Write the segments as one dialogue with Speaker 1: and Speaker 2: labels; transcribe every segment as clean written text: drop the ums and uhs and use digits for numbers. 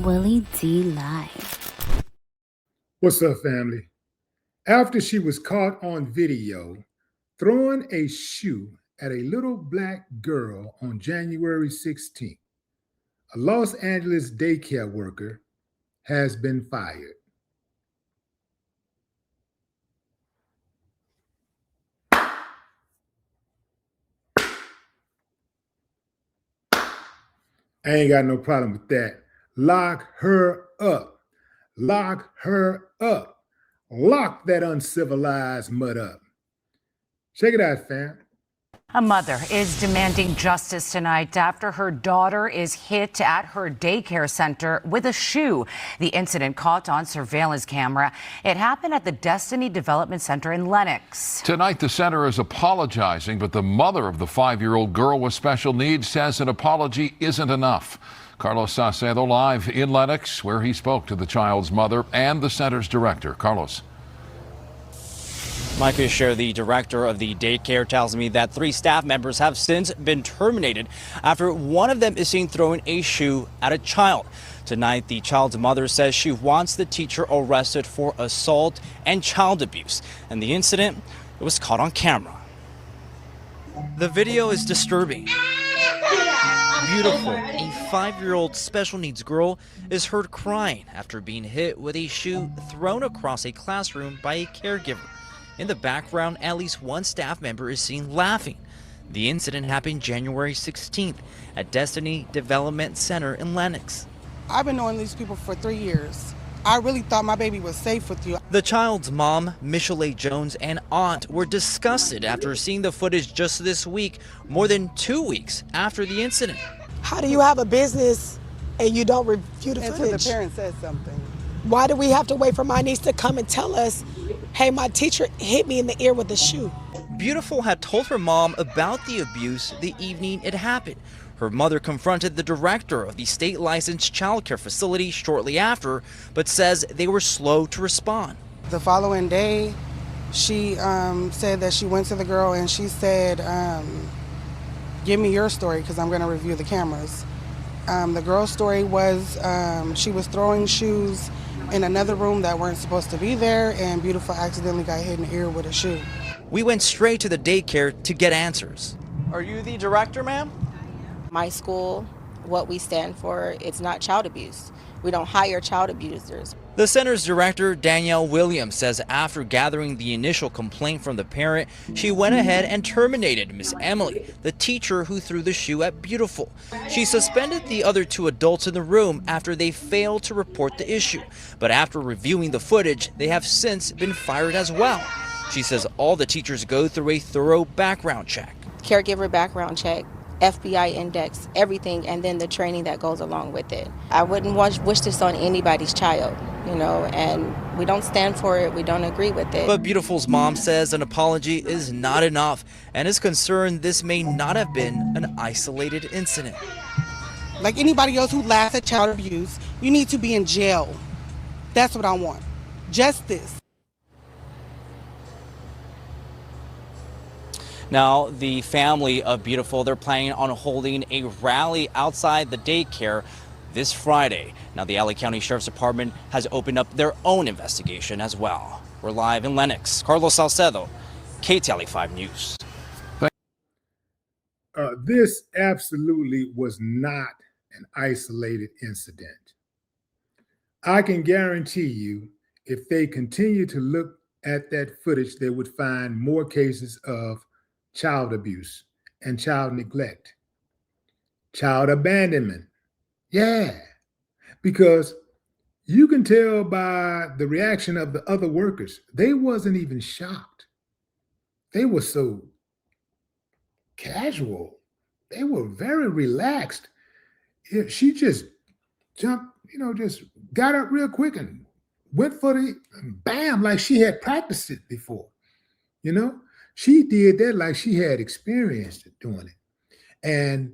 Speaker 1: Willie D Live.
Speaker 2: What's up, family? After she was caught on video throwing a shoe at a little black girl on January 16th, a Los Angeles daycare worker has been fired. I ain't got no problem with that. Lock her up. Lock her up. Lock that uncivilized mud up. Check it out, fam.
Speaker 3: A mother is demanding justice tonight after her daughter is hit at her daycare center with a shoe. The incident caught on surveillance camera. It happened at the Destiny Development Center in Lennox.
Speaker 4: Tonight, the center is apologizing, but the mother of the 5-year-old girl with special needs says an apology isn't enough. Carlos Saucedo live in Lennox, where he spoke to the child's mother and the center's director. Carlos.
Speaker 5: Mike Fisher, the director of the daycare, tells me that 3 staff members have since been terminated after one of them is seen throwing a shoe at a child. Tonight, the child's mother says she wants the teacher arrested for assault and child abuse. And the incident, it was caught on camera. The video is disturbing. Beautiful, a 5-year-old special needs girl is heard crying after being hit with a shoe thrown across a classroom by a caregiver. In the background, at least one staff member is seen laughing. The incident happened January 16th at Destiny Development Center in Lennox.
Speaker 6: I've been knowing these people for 3 years. I really thought my baby was safe with you.
Speaker 5: The child's mom, Michelle Jones, and aunt were disgusted after seeing the footage just this week, more than 2 weeks after the incident.
Speaker 7: How do you have a business and you don't review the footage?
Speaker 6: Until the parent says something.
Speaker 7: Why do we have to wait for my niece to come and tell us, hey, my teacher hit me in the ear with a shoe?
Speaker 5: Beautiful had told her mom about the abuse the evening it happened. Her mother confronted the director of the state licensed child care facility shortly after, but says they were slow to respond.
Speaker 6: The following day, she said that she went to the girl and she said, give me your story because I'm going to review the cameras. The girl's story was she was throwing shoes in another room that weren't supposed to be there, and Beautiful accidentally got hit in the ear with a shoe.
Speaker 5: We went straight to the daycare to get answers. Are you the director, ma'am?
Speaker 8: My school, what we stand for, it's not child abuse. We don't hire child abusers.
Speaker 5: The center's director, Danielle Williams, says after gathering the initial complaint from the parent, she went ahead and terminated Miss Emily, the teacher who threw the shoe at Beautiful. She suspended the other 2 adults in the room after they failed to report the issue. But after reviewing the footage, they have since been fired as well. She says all the teachers go through a thorough background check.
Speaker 8: Caregiver background check, FBI index, everything, and then the training that goes along with it. I wouldn't wish this on anybody's child, and we don't stand for it, we don't agree with it.
Speaker 5: But Beautiful's mom says an apology is not enough and is concerned this may not have been an isolated incident.
Speaker 6: Like anybody else who laughs at child abuse, you need to be in jail. That's what I want. Justice.
Speaker 5: Now, the family of Beautiful, they're planning on holding a rally outside the daycare this Friday. Now, the LA County Sheriff's Department has opened up their own investigation as well. We're live in Lennox. Carlos Saucedo, KTLA 5 News.
Speaker 2: This absolutely was not an isolated incident. I can guarantee you, if they continue to look at that footage, they would find more cases of child abuse and child neglect, child abandonment. Yeah, because you can tell by the reaction of the other workers, they wasn't even shocked. They were so casual. They were very relaxed. She just jumped, just got up real quick and went for the bam, like she had practiced it before, She did that like she had experienced it doing it. And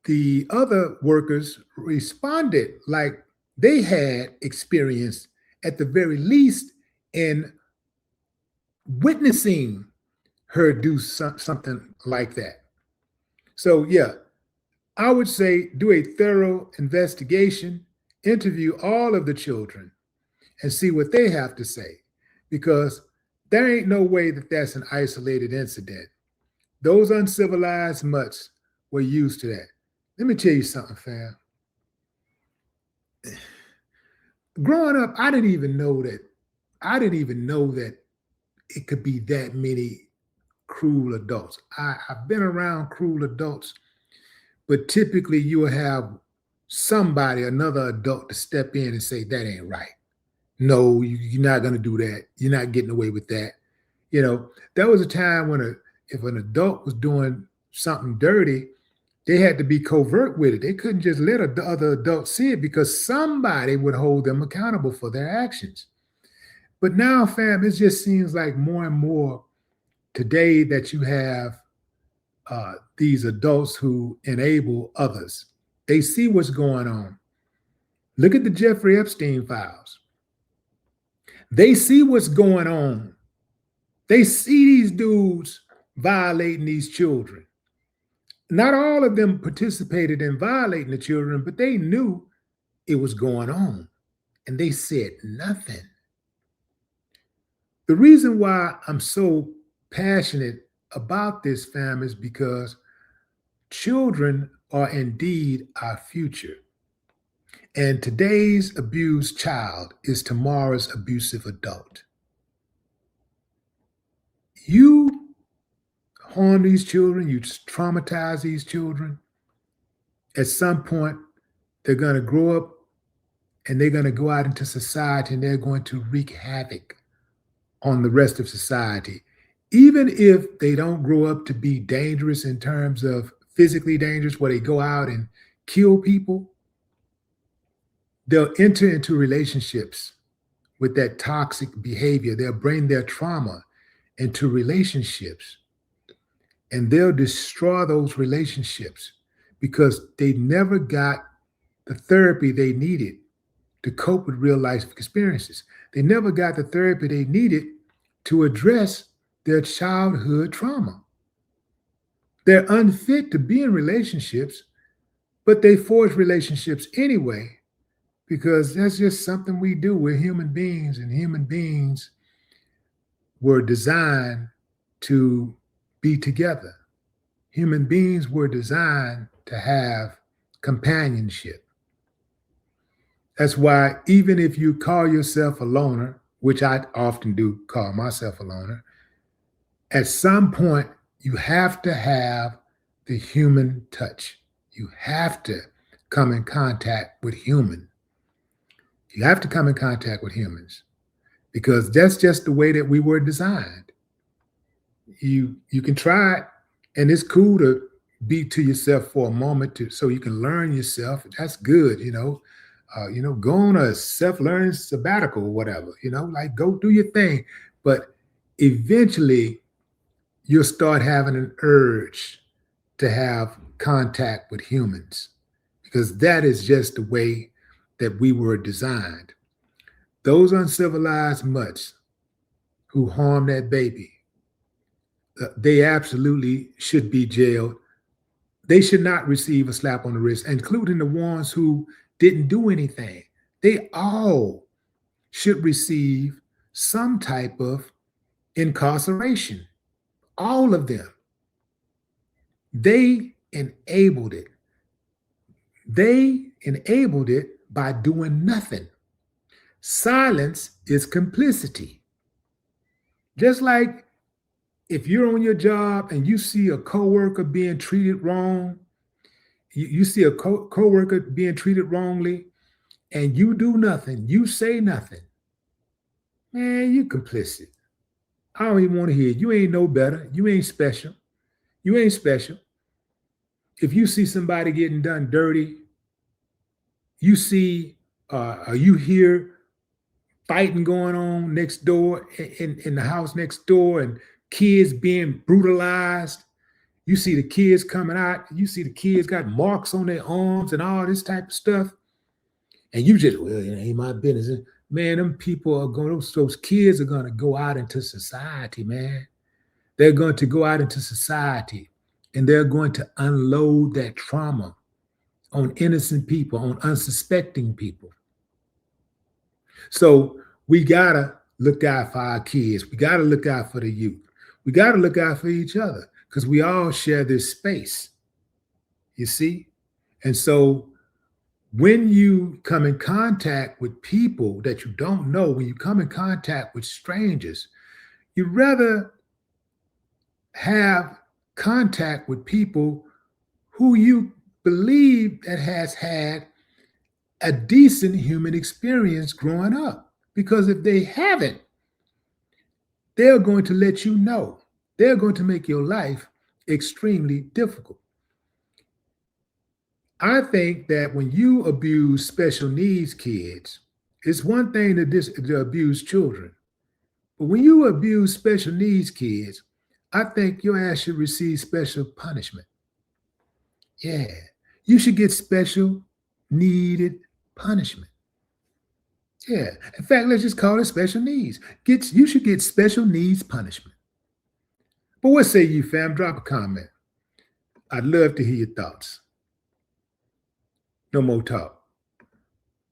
Speaker 2: the other workers responded like they had experience, at the very least, in witnessing her do something like that. So, yeah, I would say do a thorough investigation interview all of the children and see what they have to say, because there ain't no way that that's an isolated incident. Those uncivilized mutts were used to that. Let me tell you something, fam. Growing up, I didn't even know that it could be that many cruel adults. I've been around cruel adults, but typically you will have somebody, another adult, to step in and say, that ain't right. No, you're not going to do that. You're not getting away with that. You know, there was a time when if an adult was doing something dirty, they had to be covert with it. They couldn't just let other adults see it, because somebody would hold them accountable for their actions. But now, fam, it just seems like more and more today that you have these adults who enable others. They see what's going on. Look at the Jeffrey Epstein files. They see what's going on. They see these dudes violating these children. Not all of them participated in violating the children, but they knew it was going on, and they said nothing. The reason why I'm so passionate about this, fam, is because children are indeed our future. And today's abused child is tomorrow's abusive adult. You harm these children, you traumatize these children. At some point, they're going to grow up and they're going to go out into society and they're going to wreak havoc on the rest of society. Even if they don't grow up to be dangerous in terms of physically dangerous, where they go out and kill people, they'll enter into relationships with that toxic behavior. They'll bring their trauma into relationships, and they'll destroy those relationships because they never got the therapy they needed to cope with real life experiences. They never got the therapy they needed to address their childhood trauma. They're unfit to be in relationships, but they forge relationships anyway, because that's just something we do. We're human beings, and human beings were designed to be together. Human beings were designed to have companionship. That's why even if you call yourself a loner, which I often do call myself a loner, at some point you have to have the human touch. You have to come in contact with humans. You have to come in contact with humans, because that's just the way that we were designed. You can try it, and it's cool to be to yourself for a moment so you can learn yourself. That's good, go on a self-learning sabbatical or whatever, like go do your thing. But eventually you'll start having an urge to have contact with humans, because that is just the way that we were designed. Those uncivilized mutts who harmed that baby, they absolutely should be jailed. They should not receive a slap on the wrist, including the ones who didn't do anything. They all should receive some type of incarceration. All of them. They enabled it. They enabled it by doing nothing. Silence is complicity. Just like if you're on your job and you see a coworker being treated wrong, you see a coworker being treated wrongly, and you do nothing, you say nothing, man, you complicit. I don't even want to hear it. You ain't no better. You ain't special. You ain't special. If you see somebody getting done dirty, you see, you hear fighting going on next door in the house next door, and kids being brutalized. You see the kids coming out. You see the kids got marks on their arms and all this type of stuff. And you just, well, it ain't my business. Man, them people are going, those kids are going to go out into society, man. They're going to go out into society, and they're going to unload that trauma on innocent people, on unsuspecting people. So we gotta look out for our kids. We gotta look out for the youth. We gotta look out for each other because we all share this space, you see? And so when you come in contact with people that you don't know, when you come in contact with strangers, you'd rather have contact with people who you believe that has had a decent human experience growing up. Because if they haven't, they're going to let you know. They're going to make your life extremely difficult. I think that when you abuse special needs kids, it's one thing to abuse children. But when you abuse special needs kids, I think your ass should receive special punishment. Yeah, you should get special needed punishment. Yeah, in fact, let's just call it special needs. You should get special needs punishment. But what say you, fam? Drop a comment. I'd love to hear your thoughts. No more talk.